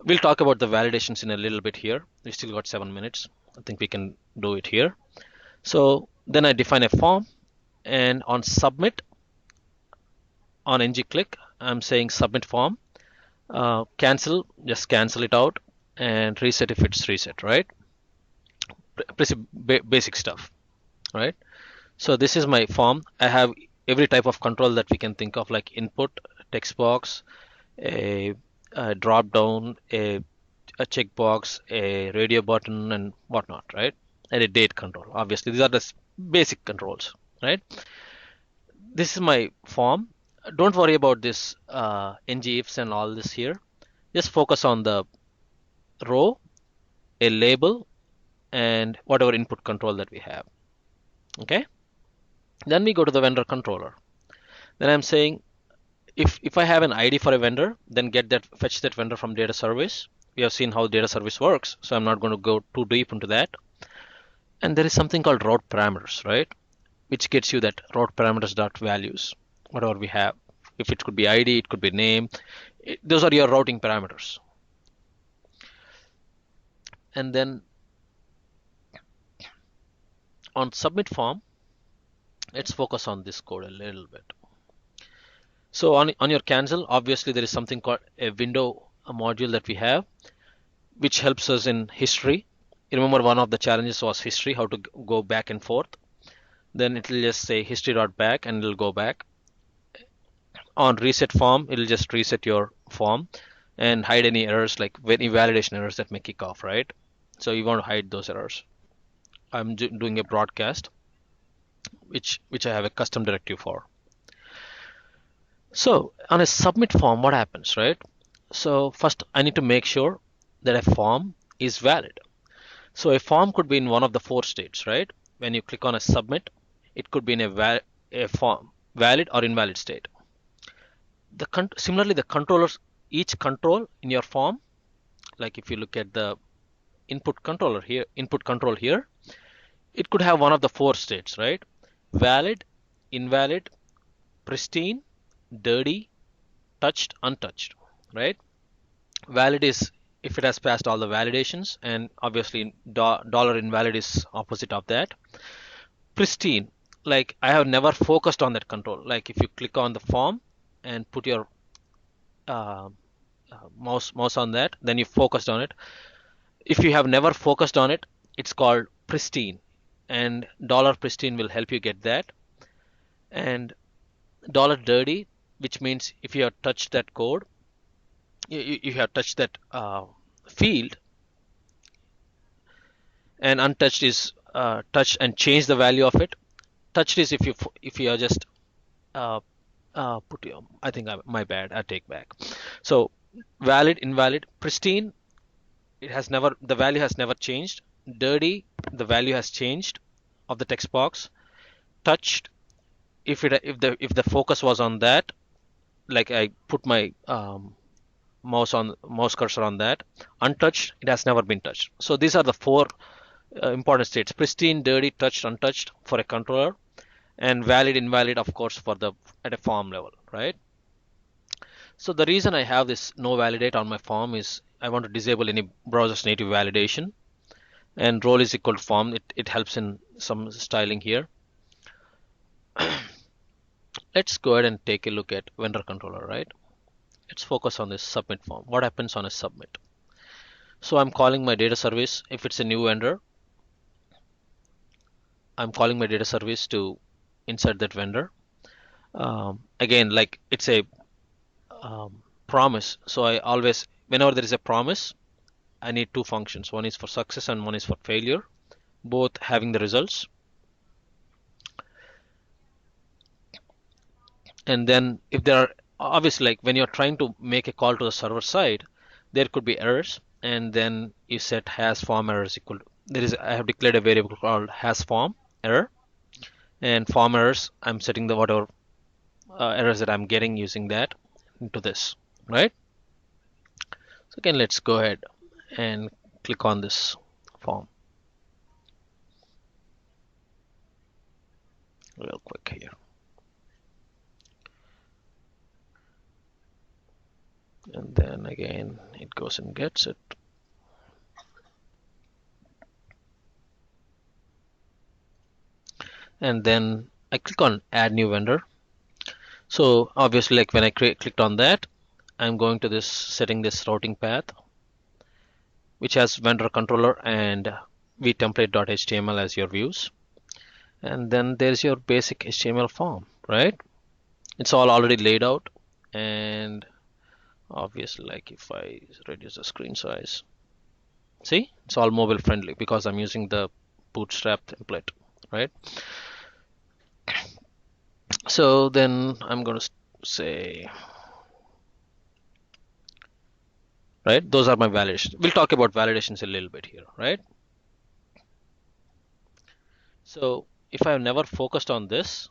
We'll talk about the validations in a little bit here. We still got 7 minutes. I think we can do it here. So then I define a form, and on submit, on ng-click, I'm saying submit form. Cancel, just cancel it out, and reset if it's reset, right? Pretty basic stuff, right? So this is my form. I have every type of control that we can think of, like input, text box, a drop down, a checkbox, a radio button, and whatnot, right? And a date control. Obviously, these are the basic controls, right? This is my form. Don't worry about this ngIfs and all this here. Just focus on the row, a label, and whatever input control that we have. Okay. Then we go to the vendor controller. Then I'm saying if I have an ID for a vendor, then fetch that vendor from data service. We have seen how data service works, so I'm not going to go too deep into that. And there is something called route parameters, right? Which gets you that route parameters dot values, whatever we have. If it could be ID, it could be name. Those are your routing parameters. And then on submit form, let's focus on this code a little bit. So on your cancel, obviously there is something called a window module that we have, which helps us in history. You remember one of the challenges was history, how to go back and forth. Then it will just say history.back and it'll go back. On reset form, it'll just reset your form and hide any errors, like any validation errors that may kick off, right? So you want to hide those errors. I'm doing a broadcast, which I have a custom directive for. So on a submit form, what happens, right? So first I need to make sure that a form is valid. So a form could be in one of the 4 states, right? When you click on a submit, it could be in a form valid or invalid state. Similarly, the controllers, each control in your form, like if you look at the input control here, it could have one of the 4 states, right? Valid, invalid, pristine, dirty, touched, untouched, right? Valid is if it has passed all the validations, and obviously $invalid is opposite of that. Pristine, like I have never focused on that control. Like if you click on the form and put your mouse on that, then you focused on it. If you have never focused on it, it's called pristine, and $pristine will help you get that. And $dirty, which means if you have touched that code, you have touched that field, and untouched is touch and change the value of it. Touched is if you are just put your, I think my bad, I take back. So valid, invalid, pristine, the value has never changed. Dirty, the value has changed of the text box. Touched, if the focus was on that, like I put my mouse cursor on that, untouched, it has never been touched. So these are the four important states: pristine, dirty, touched, untouched for a controller, and valid, invalid, of course, for the at a form level, right? So the reason I have this no validate on my form is I want to disable any browser's native validation, and role is equal to form. It helps in some styling here. Let's go ahead and take a look at vendor controller, right? Let's focus on this submit form. What happens on a submit? So I'm calling my data service. If it's a new vendor, I'm calling my data service to insert that vendor. Again, like it's a promise. So I always, whenever there is a promise, I need two functions. One is for success and one is for failure, both having the results. And then if there are, obviously, like when you're trying to make a call to the server side, there could be errors. And then you set has form errors equal to, I have declared a variable called has form error, and form errors, I'm setting the whatever errors that I'm getting using that into this, right? So again, let's go ahead and click on this form real quick here. And then again, it goes and gets it. And then I click on add new vendor. So obviously, like when I clicked on that, I'm going to this, setting this routing path, which has vendor controller and vtemplate.html as your views. And then there's your basic HTML form, right? It's all already laid out. And obviously, like if I reduce the screen size, see, it's all mobile friendly because I'm using the Bootstrap template, right? So then I'm going to say, right, those are my validations. We'll talk about validations a little bit here, right? So if I've never focused on this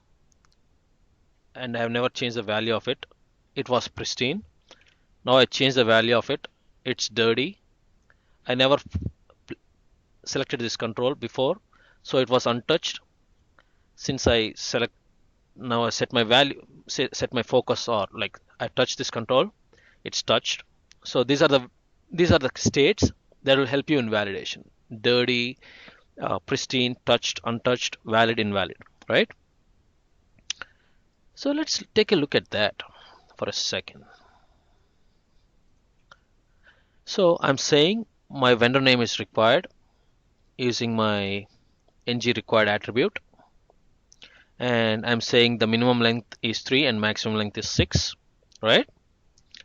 and I've never changed the value of it, it was pristine. Now I changed the value of it, it's dirty. I never selected this control before, so it was untouched. Since I select, now I set my value, set my focus, or like I touch this control, it's touched. So these are the states that will help you in validation: dirty, pristine, touched, untouched, valid, invalid, right? So let's take a look at that for a second. So I'm saying my vendor name is required using my ng required attribute, and I'm saying the minimum length is 3 and maximum length is 6, right?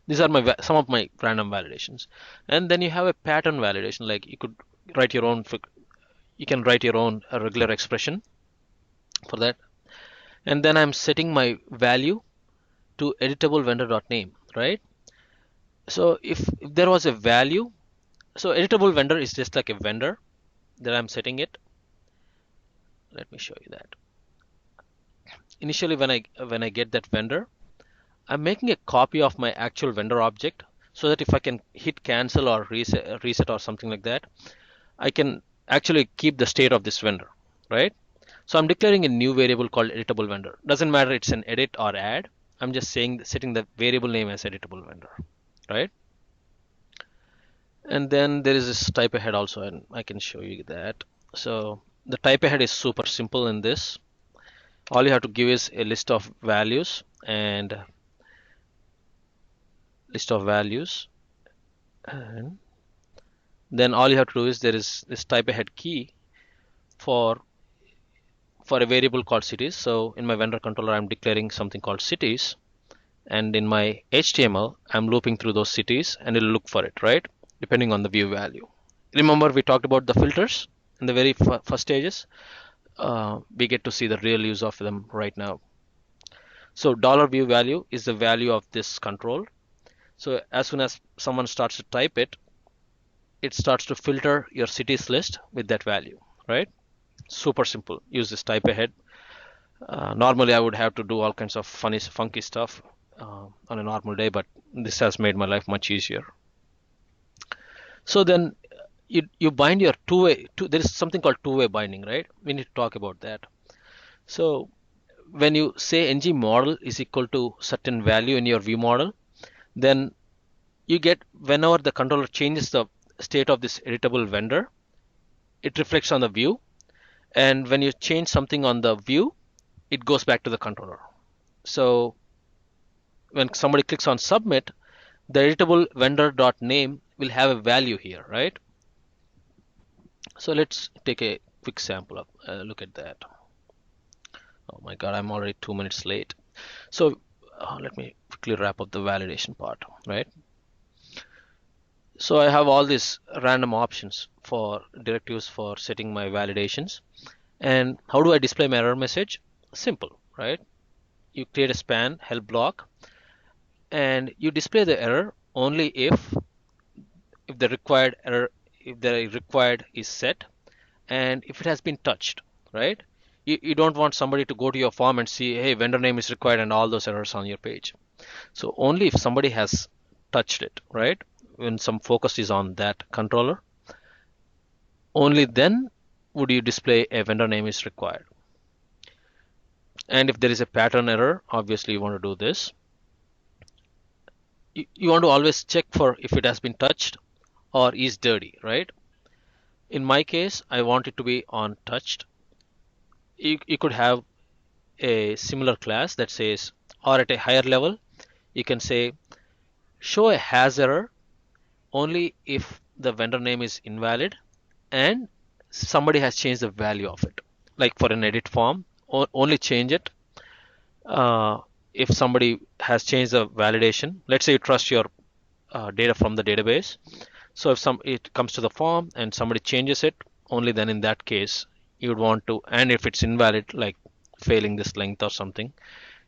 These are some of my random validations. And then you have a pattern validation, like you could write your own, you can write your own regular expression for that. And then I'm setting my value to editable vendor.name, right? So if there was a value, so editable vendor is just like a vendor that I'm setting it. Let me show you that. Initially, when I get that vendor, I'm making a copy of my actual vendor object, so that if I can hit cancel or reset or something like that, I can actually keep the state of this vendor, right? So I'm declaring a new variable called editable vendor. Doesn't matter it's an edit or add. I'm just setting the variable name as editable vendor, right? And then there is this type ahead also, and I can show you that. So the type ahead is super simple in this. All you have to give is a list of values and then all you have to do is there is this type ahead key for a variable called cities. So in my vendor controller, I'm declaring something called cities, and in my HTML, I'm looping through those cities and it'll look for it, right? Depending on the view value. Remember we talked about the filters in the very first stages. We get to see the real use of them right now. So $view value is the value of this control. So as soon as someone starts to type it, it starts to filter your cities list with that value, right? Super simple. Use this type ahead. Normally, I would have to do all kinds of funky stuff on a normal day, but this has made my life much easier. So then you bind your there is something called two-way binding, right? We need to talk about that. So when you say ng model is equal to certain value in your view model, then you get whenever the controller changes the state of this editable vendor, it reflects on the view. And when you change something on the view, it goes back to the controller. So when somebody clicks on submit, the editable vendor.name will have a value here, right? So let's take a quick sample of look at that. Oh my God, I'm already 2 minutes late. So let me quickly wrap up the validation part, right? So I have all these random options for directives for setting my validations. And how do I display my error message? Simple, right? You create a span help block, and you display the error only if the required is set, and if it has been touched, right? You don't want somebody to go to your form and see, hey, vendor name is required and all those errors on your page. So only if somebody has touched it, right? When some focus is on that controller, only then would you display a vendor name is required. And if there is a pattern error, obviously you want to do this. You want to always check for if it has been touched or is dirty, right? In my case, I want it to be on touched. You could have a similar class that says, or at a higher level, you can say show a has error only if the vendor name is invalid and somebody has changed the value of it. Like for an edit form, only change it if somebody has changed the validation. Let's say you trust your data from the database. So if it comes to the form and somebody changes it, only then in that case you would want to, and if it's invalid, like failing this length or something,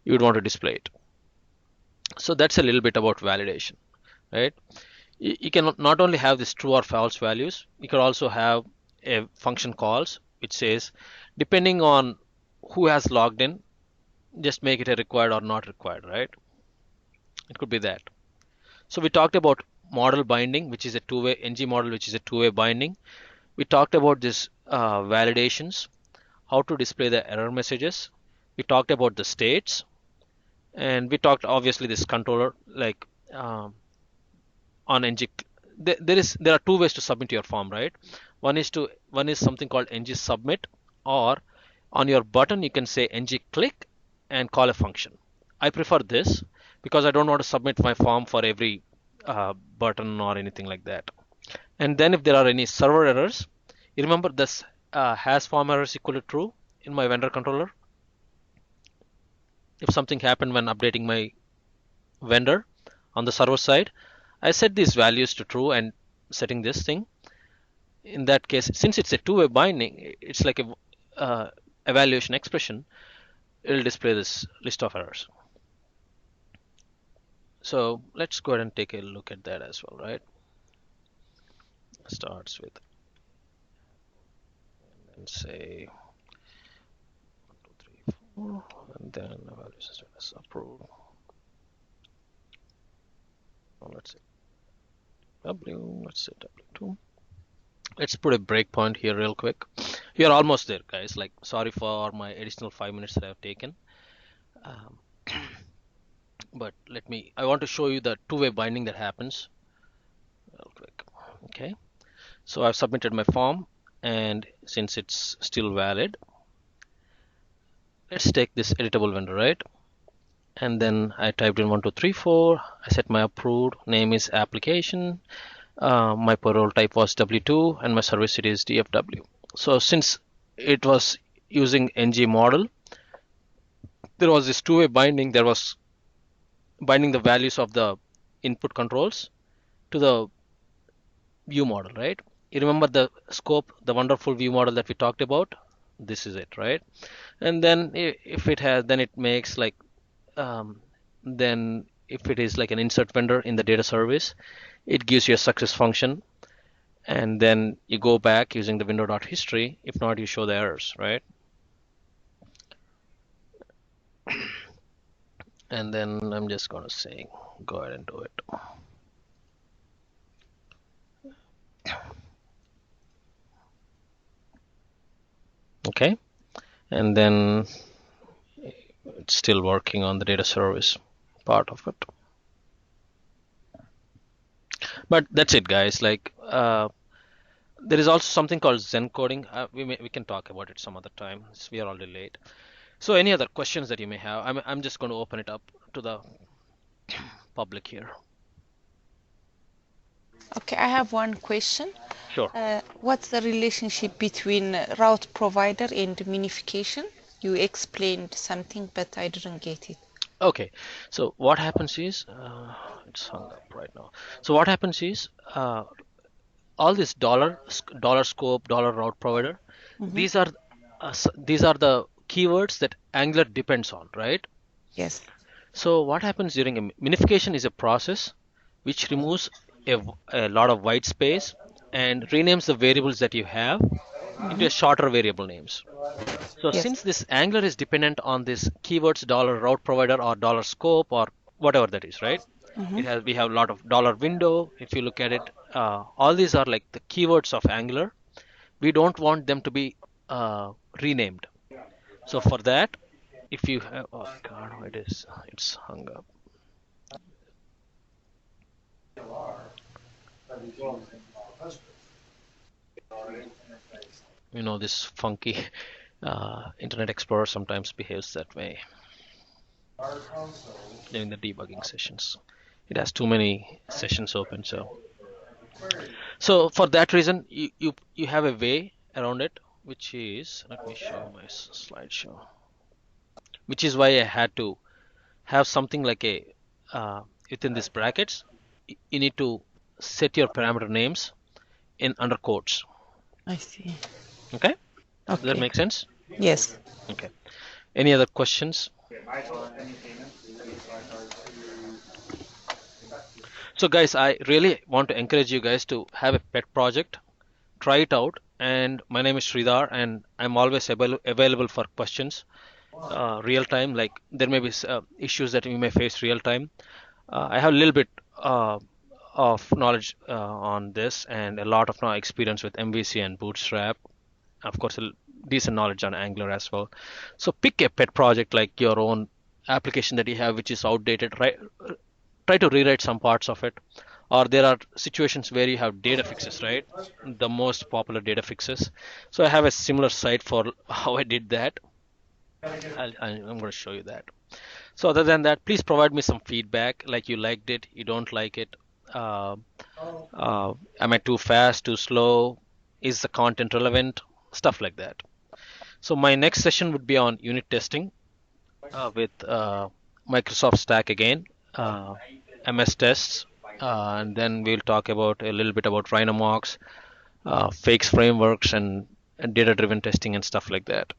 you would want to display it. So that's a little bit about validation, right? You can not only have this true or false values, you can also have a function calls which says depending on who has logged in, just make it a required or not required, right? It could be that. So we talked about model binding, which is a two-way ng model, which is a two-way binding. We talked about this validations, how to display the error messages. We talked about the states, and we talked obviously this controller like on ng. There are two ways to submit your form, right? One is something called ng submit, or on your button you can say ng click and call a function. I prefer this because I don't want to submit my form for every button or anything like that. And then if there are any server errors, you remember this has form errors equal to true in my vendor controller. If something happened when updating my vendor on the server side, I set these values to true and setting this thing. In that case, since it's a two-way binding, it's like a evaluation expression. It'll display this list of errors. So let's go ahead and take a look at that as well, right? Starts with and say 1, 2, 3, 4, and then evaluation status approved. Let's say W, let's say W2. Let's put a breakpoint here real quick. You're almost there, guys. Like, sorry for my additional 5 minutes that I've taken. But I want to show you the two-way binding that happens real quick. Okay. So I've submitted my form, and since it's still valid, let's take this editable vendor, right? And then I typed in 1, 2, 3, 4. I set my approved name is application. My parole type was W2 and my service city is DFW. So since it was using ng model, there was this two-way binding. There was binding the values of the input controls to the view model, right? You remember the scope, the wonderful view model that we talked about? This is it, right? And then if it has, then it makes like then if it is like an insert vendor in the data service, it gives you a success function, and then you go back using the window.history. If not, you show the errors, right? And then I'm just going to say, go ahead and do it. Okay. And then it's still working on the data service part of it. But that's it, guys. Like, there is also something called Zen coding. We can talk about it some other time. We are already late. So any other questions that you may have? I'm just going to open it up to the public here. Okay, I have one question. Sure. What's the relationship between route provider and minification? You explained something, but I didn't get it. Okay. So what happens is, it's hung up right now. So what happens is, all this dollar scope, dollar route provider, these are the keywords that Angular depends on, right? Yes. So what happens during a minification is a process which removes a lot of white space and renames the variables that you have into a shorter variable names. So Yes. since this Angular is dependent on this keywords dollar route provider or dollar scope or whatever that is, right? We have a lot of dollar window. If you look at it, all these are like the keywords of Angular. We don't want them to be renamed. So for that, if you have, oh god, it's hung up. You know, this funky Internet Explorer sometimes behaves that way during the debugging sessions. It has too many sessions open. So for that reason, you have a way around it, which is, let me show you my slideshow, which is why I had to have something like a within these brackets. You need to set your parameter names in under quotes. I see. Okay? Does Okay. that make sense? Yes. Okay. Any other questions? So guys, I really want to encourage you guys to have a pet project, try it out. And my name is Sridhar, and I'm always available for questions, real time. Like there may be issues that we may face real time. I have a little bit of knowledge on this and a lot of experience with MVC and Bootstrap. Of course, a decent knowledge on Angular as well. So pick a pet project like your own application that you have, which is outdated. Right, try to rewrite some parts of it. Or there are situations where you have data fixes, right? The most popular data fixes. So I have a similar site for how I did that. I'm going to show you that. So other than that, please provide me some feedback, like you liked it, you don't like it. Am I too fast, too slow? Is the content relevant? Stuff like that. So my next session would be on unit testing with Microsoft Stack again, MS tests, and then we'll talk about a little bit about Rhinomocks, fakes frameworks, and data-driven testing and stuff like that.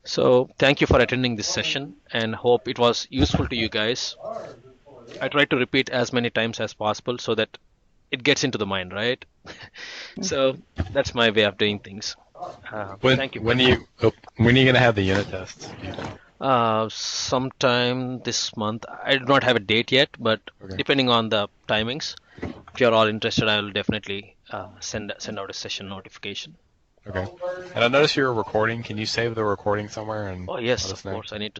So thank you for attending this session and hope it was useful to you guys. I try to repeat as many times as possible so that it gets into the mind, right? So that's my way of doing things. Thank you. When are you going to have the unit tests? Sometime this month. I do not have a date yet, but depending on the timings, if you're all interested, I will definitely send out a session notification. Okay. And I noticed you're recording. Can you save the recording somewhere and Oh yes, let of us know? course. I need to